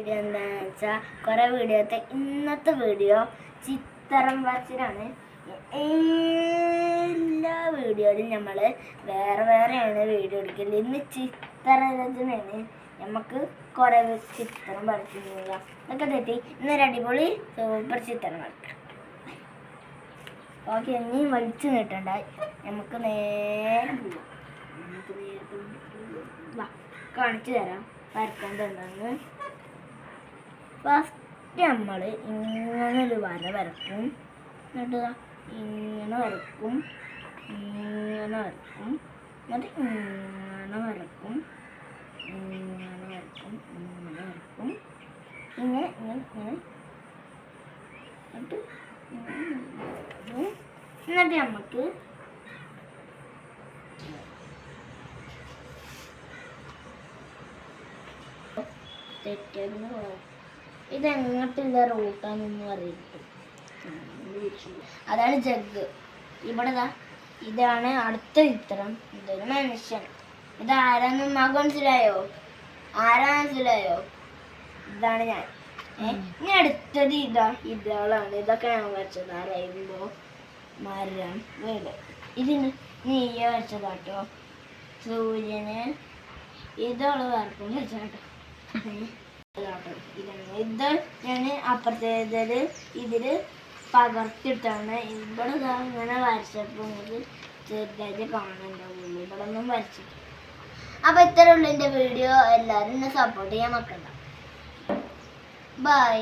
Video എന്താണെന്ന് വെച്ചാൽ കുറേ വീഡിയോത്തെ ഇന്നത്തെ വീഡിയോ ചിത്രം വരച്ചിലാണ്. എല്ലാ വീഡിയോയിലും നമ്മൾ വേറെയാണ് വീഡിയോ എടുക്കല്. ഇന്ന് ചിത്രരചനയാണ്. നമുക്ക് കുറേ ചിത്രം വരച്ചു പോകാം. ഇതൊക്കെ തെറ്റി ഇന്നൊരു അടിപൊളി സൂപ്പർ ചിത്രം വരക്കാം. ഓക്കെ, ഇനി വലിച്ചു നീട്ടണ്ടായി. നമുക്ക് നേരെ പോവാം. കാണിച്ചു തരാം വരക്കേണ്ടതെന്ന്. ഫസ്റ്റ് നമ്മൾ ഇങ്ങനൊരു വര വരക്കും. എന്നിട്ട് ഇങ്ങനെ വരക്കും, ഇങ്ങനെ വരക്കും, എന്നിട്ട് ഇങ്ങനെ വരക്കും, ഇങ്ങനെ വരക്കും, ഇങ്ങനെ വരക്കും, ഇങ്ങനെ ഇങ്ങനെ ഇങ്ങനെ എന്നിട്ട് നമുക്ക് തെറ്റെന്ന് പറയാം. ഇതെങ്ങോട്ടുള്ള റൂട്ടാണെന്ന് അറിയില്ല. അതാണ് ജഗ്. ഇവിടെ ഇതാണ് അടുത്ത ചിത്രം. ഇതൊരു മനുഷ്യൻ. ഇതാരാന്ന് നമുക്ക് മനസ്സിലായോ? മനസ്സിലായോ? ഇതാണ് ഞാൻ. ഇനി അടുത്തത് ഇതാണ്. ഇതൊക്കെ ഞാൻ വരച്ചത്. റെയിൻബോ, മരം, വീട്. ഇതിന് നീയ വരച്ചതാട്ടോ. സൂര്യന് ഇതോള് വരക്കും വെച്ചാട്ടോ. ഇത് ഞാൻ അപ്പുറത്തേത് ഇതില് പകർത്തിട്ടാണ്. ഇവിടെ ഇങ്ങനെ വരച്ചപ്പോൾ നമുക്ക് ചെറുതായിട്ട് കാണുന്നുണ്ടാവുള്ളൂ. ഇവിടെ ഒന്നും വരച്ചിട്ട്. അപ്പൊ ഇത്രയുള്ള എൻ്റെ വീഡിയോ. എല്ലാവരും എന്നെ സപ്പോർട്ട് ചെയ്യാൻ മറക്കണ്ട. ബൈ.